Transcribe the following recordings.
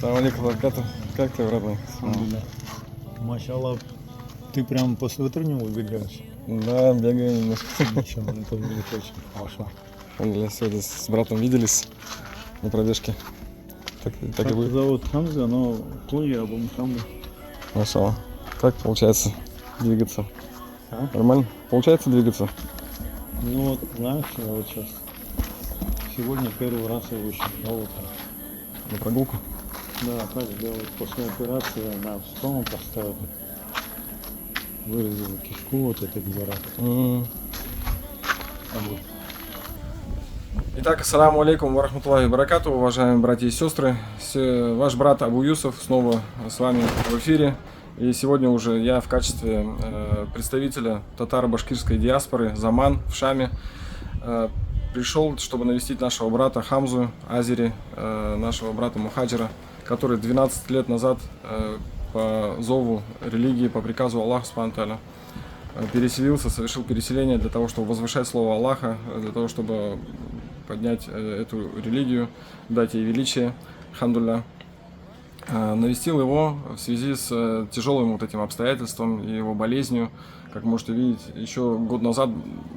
Салам алейкум, баракату. Как ты, родной? Машаллах, ты прям после утреннего бегаешь? Да, бегаю немножко. Ничего, это будет очень хорошо. Сегодня с братом виделись на пробежке. Так и Как будет. зовут Хамза, но Туя Абу Мухаммад. Машаллах. Как получается двигаться? А? Нормально? Получается двигаться? Ну вот, знаешь, я вот сейчас сегодня первый раз я вышел на утро. На прогулку? Да, так делать после операции на стому поставили. Вырезали кишку, вот это где рак. Итак, ассаламу алейкум ва рахматуллахи ва баракату, уважаемые братья и сестры. Ваш брат Абу Юсуф снова с вами в эфире. И сегодня уже я в качестве представителя татаро-башкирской диаспоры Заман в Шаме пришел, чтобы навестить нашего брата Хамзу Азери, нашего брата Мухаджира, который 12 лет назад по зову религии, по приказу Аллаха Субхану ва Тааля переселился, совершил переселение для того, чтобы возвышать слово Аллаха, для того, чтобы поднять эту религию, дать ей величие, алхамдулилля. Навестил его в связи с тяжелым вот этим обстоятельством и его болезнью. Как можете видеть, еще год назад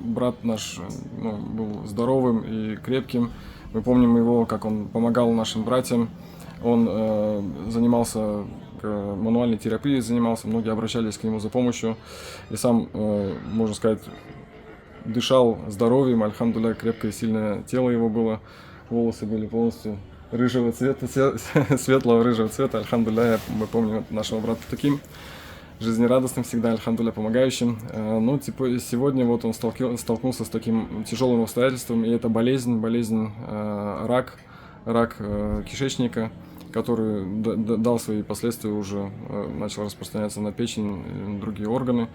брат наш был здоровым и крепким. Мы помним его, как он помогал нашим братьям. Он занимался мануальной терапией, многие обращались к нему за помощью. И сам, можно сказать, дышал здоровьем, альхамдулилля, крепкое и сильное тело его было. Волосы были полностью рыжего цвета, светлого рыжего цвета, альхамдулилля. Мы помним нашего брата таким жизнерадостным всегда, альхамдулилля, помогающим. Но сегодня вот он столкнулся с таким тяжелым обстоятельством, и это болезнь рак кишечника, который дал свои последствия, уже начал распространяться на печень и на другие органы.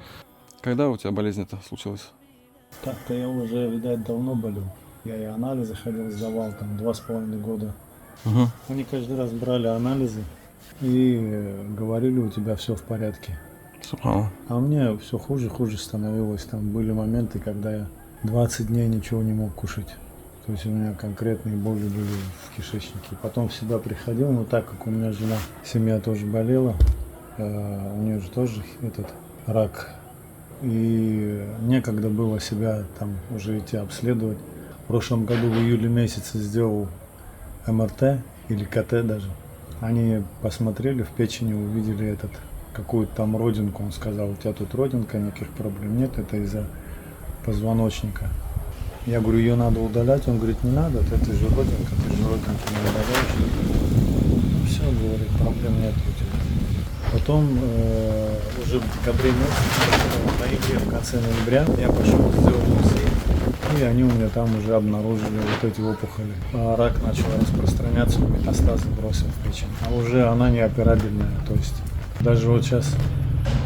Когда у тебя болезнь это случилась? Так-то я уже, видать, давно болел. Я и анализы ходил, сдавал там 2,5 года. Они каждый раз брали анализы и говорили, у тебя все в порядке. А мне все хуже становилось. Там были моменты, когда я 20 дней ничего не мог кушать. То есть у меня конкретные боли были в кишечнике. Потом в себя приходил, но так как у меня жена, семья тоже болела, у нее же тоже этот рак. И некогда было себя там уже идти обследовать. В прошлом году в июле месяце сделал МРТ или КТ даже. Они посмотрели в печени, увидели какую-то там родинку. Он сказал, у тебя тут родинка, никаких проблем нет, это из-за позвоночника. Я говорю, ее надо удалять. Он говорит, не надо, это же родинка, ты же родинки не удаляешь. Все, говорит, проблем нет у тебя. Потом уже в декабре месяце, в ноябре, в конце ноября, я пошел, сделал УЗИ, и они у меня там уже обнаружили вот эти опухоли. А рак начал распространяться, метастазы бросил в печень. А уже она неоперабельная, то есть даже вот сейчас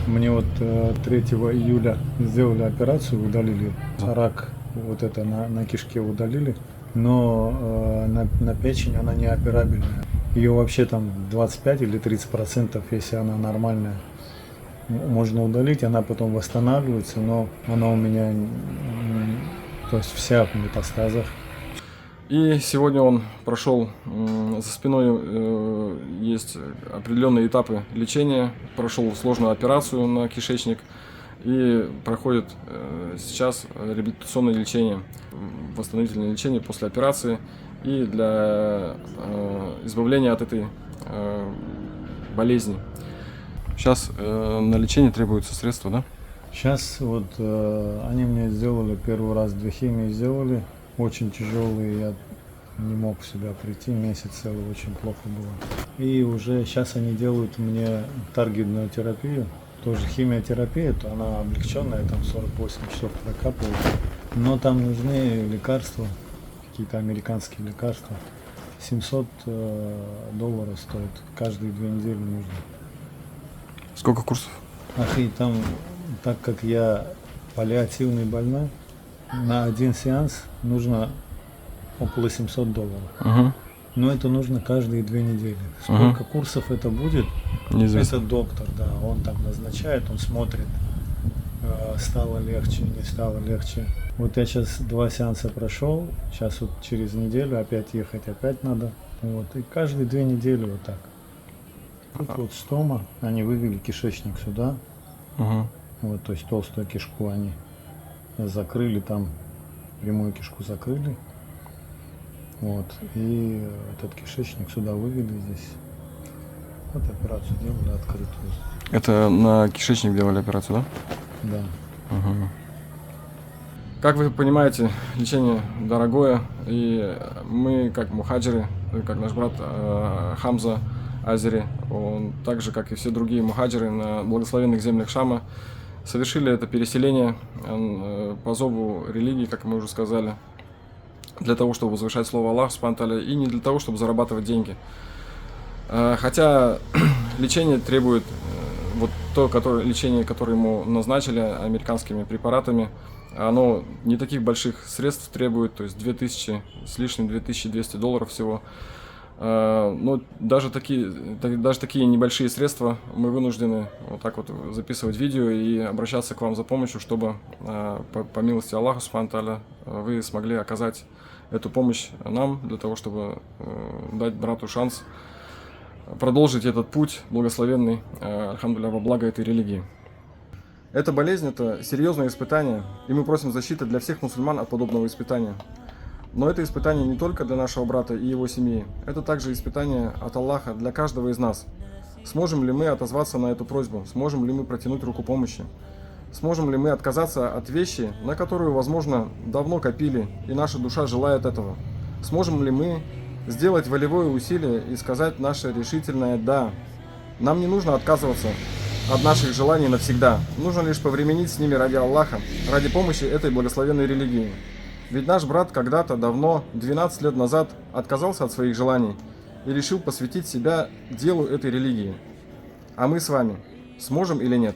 мне вот 3 июля сделали операцию, удалили рак, вот это на кишке удалили, но на печень она неоперабельная. Ее вообще там 25 или 30%, если она нормальная, можно удалить, она потом восстанавливается, но она у меня, то есть вся в метастазах. И сегодня он прошел, за спиной есть определенные этапы лечения, прошел сложную операцию на кишечник и проходит сейчас реабилитационное лечение, восстановительное лечение после операции и для избавления от этой болезни. Сейчас на лечение требуются средства, да? Сейчас вот они мне сделали первый раз 2 химии сделали, очень тяжелые, я не мог в себя прийти, месяц целый очень плохо было. И уже сейчас они делают мне таргетную терапию, тоже химиотерапия, то она облегченная, там 48 часов прокапывают, но там нужны лекарства, какие-то американские лекарства. $700 стоит, каждые 2 недели нужно. Сколько курсов? Ах, и там, так как я паллиативный больной, на один сеанс нужно около $700. Но это нужно каждые 2 недели. Сколько курсов это будет, неизвестно. Это доктор, да, он там назначает, он смотрит, стало легче, не стало легче. Вот я сейчас 2 сеанса прошел, сейчас вот через неделю опять ехать, опять надо. Вот, и каждые 2 недели вот так. Тут вот стома, они вывели кишечник сюда, Мгм. вот, то есть толстую кишку они закрыли там, прямую кишку закрыли, вот, и этот кишечник сюда вывели здесь. Вот операцию делали открытую, Это на кишечник делали операцию, да? да. Как вы понимаете, лечение дорогое, и мы, как мухаджиры, как наш брат Хамза Азери, он так же, как и все другие мухаджиры на благословенных землях Шама, совершили это переселение по зову религии, как мы уже сказали, для того, чтобы возвышать слово Аллаха Субхану ва Тааля, и не для того, чтобы зарабатывать деньги. Хотя лечение требует, вот то лечение, которое ему назначили американскими препаратами, оно не таких больших средств требует, то есть 2000 с лишним, $2200 всего. Но даже такие небольшие средства мы вынуждены вот так вот записывать видео и обращаться к вам за помощью, чтобы по милости Аллаха Субхану ва Тааля вы смогли оказать эту помощь нам, для того, чтобы дать брату шанс продолжить этот путь благословенный, альхамдулилля, во благо этой религии. Эта болезнь – это серьезное испытание, и мы просим защиты для всех мусульман от подобного испытания. Но это испытание не только для нашего брата и его семьи, это также испытание от Аллаха для каждого из нас. Сможем ли мы отозваться на эту просьбу? Сможем ли мы протянуть руку помощи? Сможем ли мы отказаться от вещи, на которую, возможно, давно копили, и наша душа желает этого? Сможем ли мы сделать волевое усилие и сказать наше решительное «да»? Нам не нужно отказываться от наших желаний навсегда. Нужно лишь повременить с ними ради Аллаха, ради помощи этой благословенной религии. Ведь наш брат когда-то давно, 12 лет назад, отказался от своих желаний и решил посвятить себя делу этой религии. А мы с вами сможем или нет?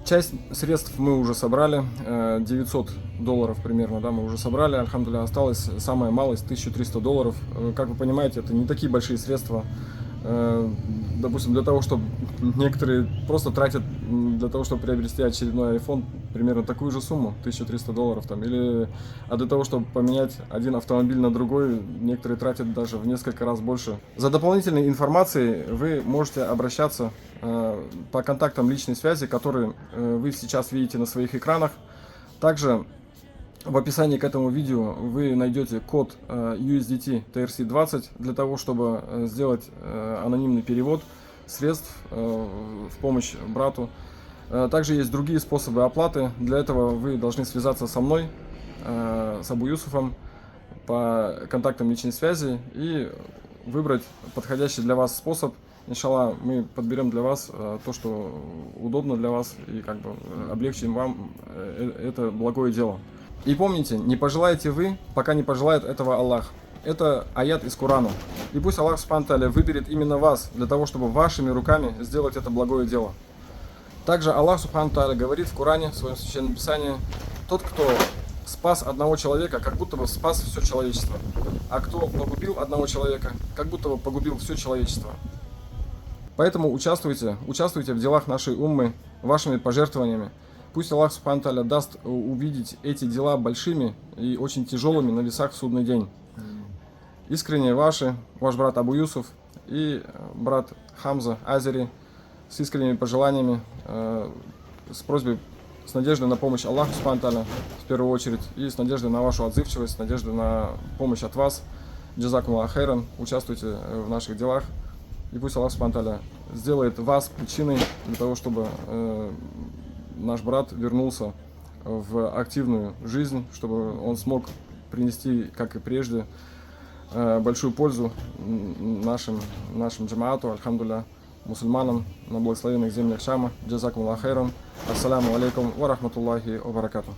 Часть средств мы уже собрали, $900 примерно, да, мы уже собрали, альхамдулилля, осталось самая малость, $1300. Как вы понимаете, это не такие большие средства. Допустим, для того, чтобы некоторые просто тратят для того, чтобы приобрести очередной iPhone, примерно такую же сумму, $1300 там, или, а для того, чтобы поменять один автомобиль на другой, некоторые тратят даже в несколько раз больше. За дополнительной информацией вы можете обращаться по контактам личной связи, которые вы сейчас видите на своих экранах. Также в описании к этому видео вы найдете код USDT TRC20 для того, чтобы сделать анонимный перевод средств в помощь брату. Также есть другие способы оплаты. Для этого вы должны связаться со мной, с Абу Юсуфом, по контактам личной связи и выбрать подходящий для вас способ. Иншаллах, мы подберем для вас то, что удобно для вас, и как бы облегчим вам это благое дело. И помните, не пожелаете вы, пока не пожелает этого Аллах. Это аят из Корана. И пусть Аллах Субхану ва Тааля выберет именно вас, для того, чтобы вашими руками сделать это благое дело. Также Аллах Субхану ва Тааля говорит в Коране, в своем священном писании: тот, кто спас одного человека, как будто бы спас все человечество. А кто погубил одного человека, как будто бы погубил все человечество. Поэтому участвуйте в делах нашей уммы вашими пожертвованиями. Пусть Аллах Субхану ва Тааля даст увидеть эти дела большими и очень тяжелыми на весах в судный день. Искренне ваш брат Абу Юсуф и брат Хамза Азери с искренними пожеланиями, с просьбой, с надеждой на помощь Аллаха Субхану ва Тааля в первую очередь, и с надеждой на вашу отзывчивость, с надеждой на помощь от вас. Джазакум Аллах хайран, участвуйте в наших делах. И пусть Аллах Субхану ва Тааля сделает вас причиной для того, чтобы наш брат вернулся в активную жизнь, чтобы он смог принести, как и прежде, большую пользу нашим джамаату, альхамдулилля, мусульманам на благословенных землях Шама. Джазакум Аллах хайран. Ассаламу алейкум ва рахматуллахи ва баракатух.